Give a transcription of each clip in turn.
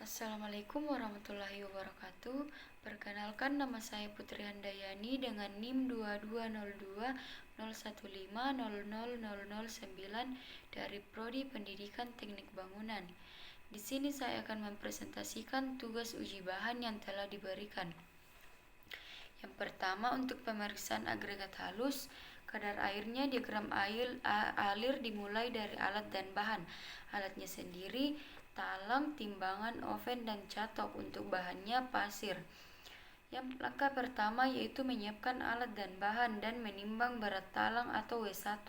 Assalamualaikum warahmatullahi wabarakatuh. Perkenalkan, nama saya Putri Handayani dengan NIM 220201500009 dari Prodi Pendidikan Teknik Bangunan. Di sini saya akan mempresentasikan tugas uji bahan yang telah diberikan. Yang pertama, untuk pemeriksaan agregat halus, kadar airnya diagram alir dimulai dari alat dan bahan. Alatnya sendiri talang, timbangan, oven, dan catok. Untuk bahannya pasir. Yang langkah pertama yaitu menyiapkan alat dan bahan dan menimbang berat talang atau W1.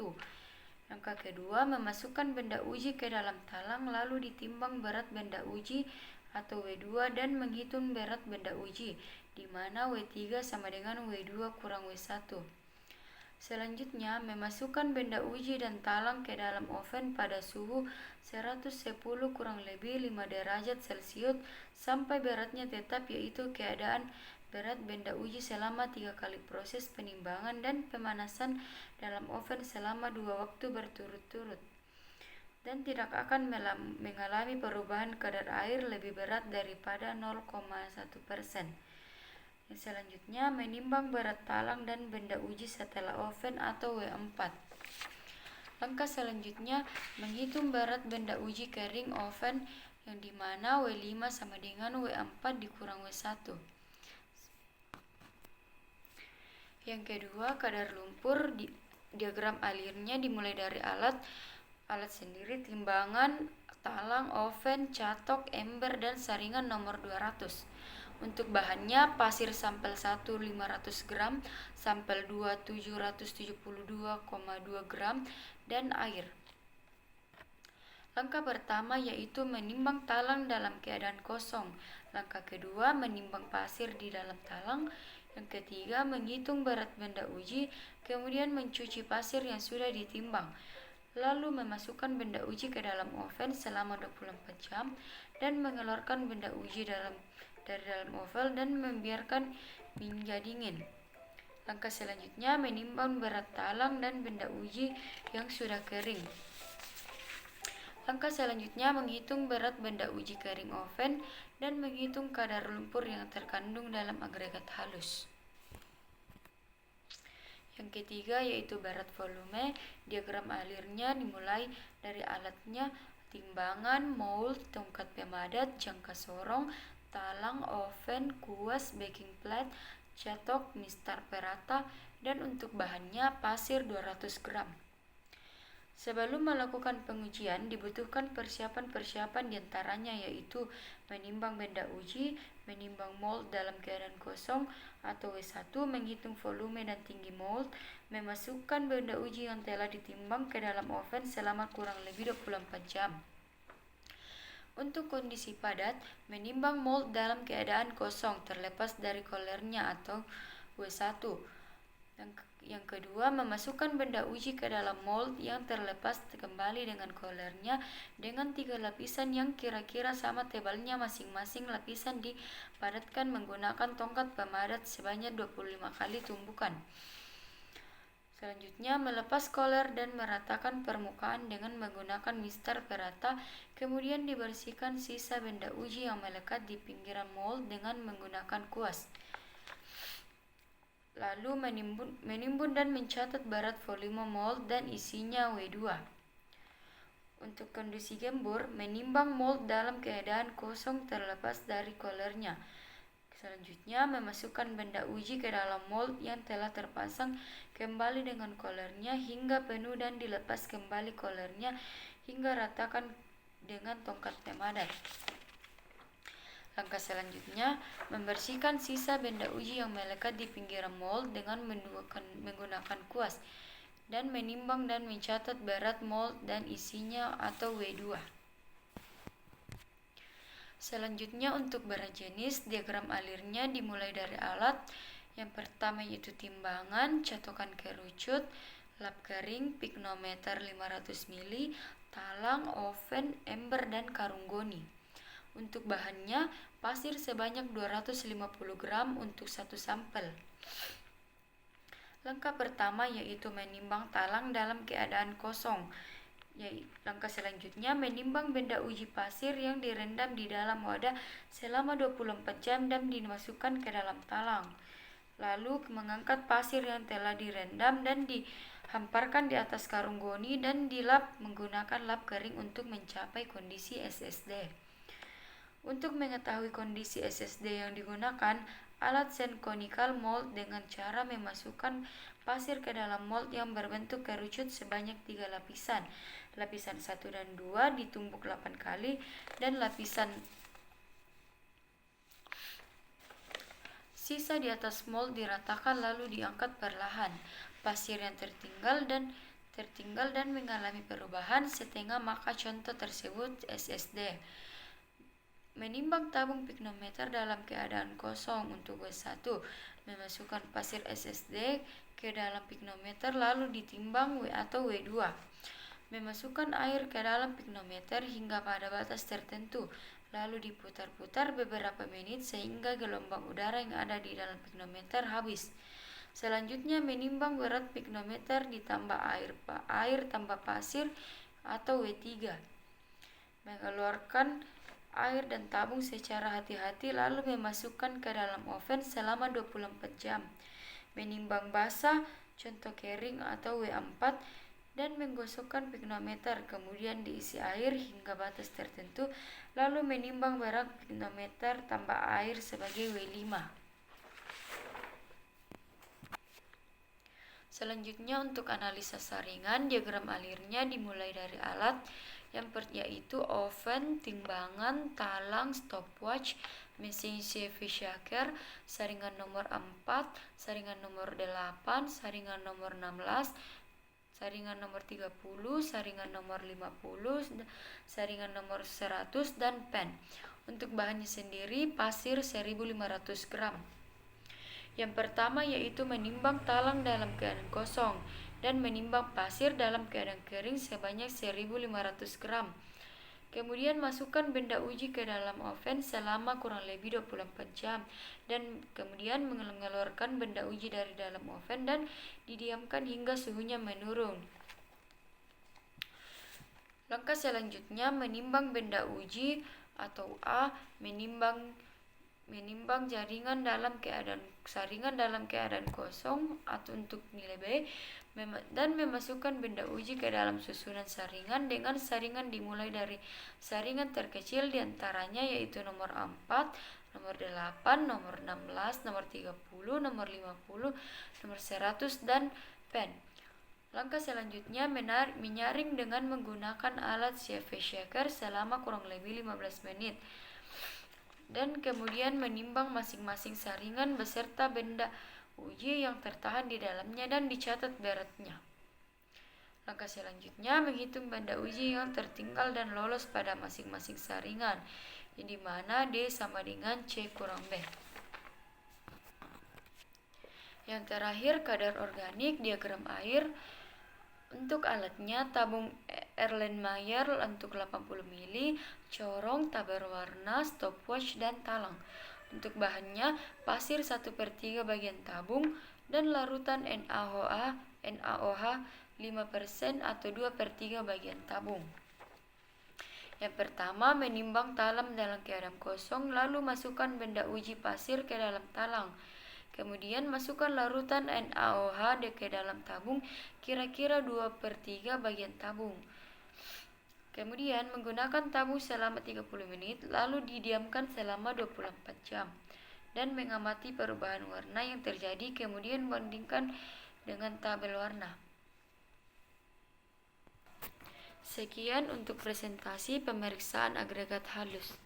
Langkah kedua, memasukkan benda uji ke dalam talang lalu ditimbang berat benda uji atau W2 dan menghitung berat benda uji, di mana W3 sama dengan W2 kurang W1. Selanjutnya, memasukkan benda uji dan talang ke dalam oven pada suhu 110 kurang lebih 5 derajat Celcius sampai beratnya tetap, yaitu keadaan berat benda uji selama 3 kali proses penimbangan dan pemanasan dalam oven selama 2 waktu berturut-turut, dan tidak akan mengalami perubahan kadar air lebih berat daripada 0,1%. Selanjutnya, menimbang berat talang dan benda uji setelah oven atau W4. Langkah selanjutnya, menghitung berat benda uji kering oven yang dimana W5 sama dengan W4 dikurang W1. Yang kedua, kadar lumpur. Diagram alirnya dimulai dari alat sendiri, timbangan, talang, oven, catok, ember, dan saringan nomor 200. Untuk bahannya, pasir sampel 1 500 gram, sampel 2 772,2 gram, dan air. Langkah pertama yaitu menimbang talang dalam keadaan kosong. Langkah kedua, menimbang pasir di dalam talang. Yang ketiga, menghitung berat benda uji, kemudian mencuci pasir yang sudah ditimbang. Lalu memasukkan benda uji ke dalam oven selama 24 jam dan mengeluarkan benda uji dari dalam oven dan membiarkan hingga dingin. Langkah selanjutnya, menimbang berat talang dan benda uji yang sudah kering. Langkah selanjutnya, menghitung berat benda uji kering oven dan menghitung kadar lumpur yang terkandung dalam agregat halus. Yang ketiga yaitu berat volume. Diagram alirnya dimulai dari alatnya, timbangan, mold, tongkat pemadat, jangka sorong, talang, oven, kuas, baking plate, catok, mistar perata, dan untuk bahannya pasir 200 gram. Sebelum melakukan pengujian, dibutuhkan persiapan diantaranya yaitu menimbang benda uji, menimbang mold dalam keadaan kosong atau W1, menghitung volume dan tinggi mold, memasukkan benda uji yang telah ditimbang ke dalam oven selama kurang lebih 24 jam. Untuk kondisi padat, menimbang mold dalam keadaan kosong terlepas dari kolernya atau W1. Yang kedua, memasukkan benda uji ke dalam mold yang terlepas kembali dengan kolernya dengan 3 lapisan yang kira-kira sama tebalnya masing-masing lapisan, dipadatkan menggunakan tongkat pemadat sebanyak 25 kali tumbukan. Selanjutnya, melepas koler dan meratakan permukaan dengan menggunakan mistar perata, kemudian dibersihkan sisa benda uji yang melekat di pinggiran mold dengan menggunakan kuas. Lalu menimbun dan mencatat berat volume mold dan isinya W2. Untuk kondisi gembur, menimbang mold dalam keadaan kosong terlepas dari kolernya. Selanjutnya, memasukkan benda uji ke dalam mold yang telah terpasang kembali dengan kolernya hingga penuh dan dilepas kembali kolernya hingga ratakan dengan tongkat pemadat. Langkah selanjutnya, membersihkan sisa benda uji yang melekat di pinggiran mold dengan menggunakan kuas dan menimbang dan mencatat berat mold dan isinya atau W2. Selanjutnya, untuk berat jenis, diagram alirnya dimulai dari alat. Yang pertama yaitu timbangan, catokan kerucut, lap kering, pignometer 500 ml, talang, oven, ember, dan karung goni. Untuk bahannya, pasir sebanyak 250 gram untuk satu sampel. Langkah pertama yaitu menimbang talang dalam keadaan kosong. Langkah selanjutnya, menimbang benda uji pasir yang direndam di dalam wadah selama 24 jam dan dimasukkan ke dalam talang. Lalu mengangkat pasir yang telah direndam dan dihamparkan di atas karung goni dan dilap menggunakan lap kering untuk mencapai kondisi SSD. Untuk mengetahui kondisi SSD yang digunakan, alat sand conical mold dengan cara memasukkan pasir ke dalam mold yang berbentuk kerucut sebanyak 3 lapisan. Lapisan 1 dan 2 ditumbuk 8 kali dan lapisan sisa di atas mold diratakan lalu diangkat perlahan. Pasir yang tertinggal dan mengalami perubahan setengah, maka contoh tersebut SSD. Menimbang tabung piknometer dalam keadaan kosong. Untuk W1, memasukkan pasir SSD ke dalam piknometer lalu ditimbang W atau W2. Memasukkan air ke dalam piknometer hingga pada batas tertentu, lalu diputar-putar beberapa menit sehingga gelombang udara yang ada di dalam piknometer habis. Selanjutnya, menimbang berat piknometer ditambah air tambah pasir atau W3. Mengeluarkan air dan tabung secara hati-hati lalu memasukkan ke dalam oven selama 24 jam. Menimbang basah, contoh kering atau W4, dan menggosokkan piknometer, kemudian diisi air hingga batas tertentu, lalu menimbang berat piknometer tambah air sebagai W5. Selanjutnya, untuk analisa saringan, diagram alirnya dimulai dari alat yaitu oven, timbangan, talang, stopwatch, mesin CV shaker, saringan nomor 4, saringan nomor 8, saringan nomor 16, saringan nomor 30, saringan nomor 50, saringan nomor 100, dan pen. Untuk bahannya sendiri, pasir 1500 gram. Yang pertama yaitu menimbang talang dalam keadaan kosong dan menimbang pasir dalam keadaan kering sebanyak 1500 gram. Kemudian masukkan benda uji ke dalam oven selama kurang lebih 24 jam dan kemudian mengeluarkan benda uji dari dalam oven dan didiamkan hingga suhunya menurun. Langkah selanjutnya, menimbang benda uji atau A, menimbang saringan dalam keadaan kosong atau untuk nilai B, dan memasukkan benda uji ke dalam susunan saringan dengan saringan dimulai dari saringan terkecil diantaranya yaitu nomor 4, nomor 8, nomor 16, nomor 30, nomor 50, nomor 100, dan pen. Langkah selanjutnya, menyaring dengan menggunakan alat CV shaker selama kurang lebih 15 menit. Dan kemudian menimbang masing-masing saringan beserta benda uji yang tertahan di dalamnya dan dicatat beratnya. Langkah selanjutnya, menghitung benda uji yang tertinggal dan lolos pada masing-masing saringan, di mana D sama dengan C kurang B. Yang terakhir, kadar organik, diagram air. Untuk alatnya, tabung Erlenmeyer untuk 80 ml, corong, tabir warna, stopwatch, dan talang. Untuk bahannya, pasir 1/3 bagian tabung dan larutan NaOH 5% atau 2/3 bagian tabung. Yang pertama, menimbang talam dalam keadaan kosong, lalu masukkan benda uji pasir ke dalam talang. Kemudian masukkan larutan NaOH ke dalam tabung, kira-kira 2/3 bagian tabung. Kemudian menggunakan tabung selama 30 menit, lalu didiamkan selama 24 jam. Dan mengamati perubahan warna yang terjadi, kemudian bandingkan dengan tabel warna. Sekian untuk presentasi pemeriksaan agregat halus.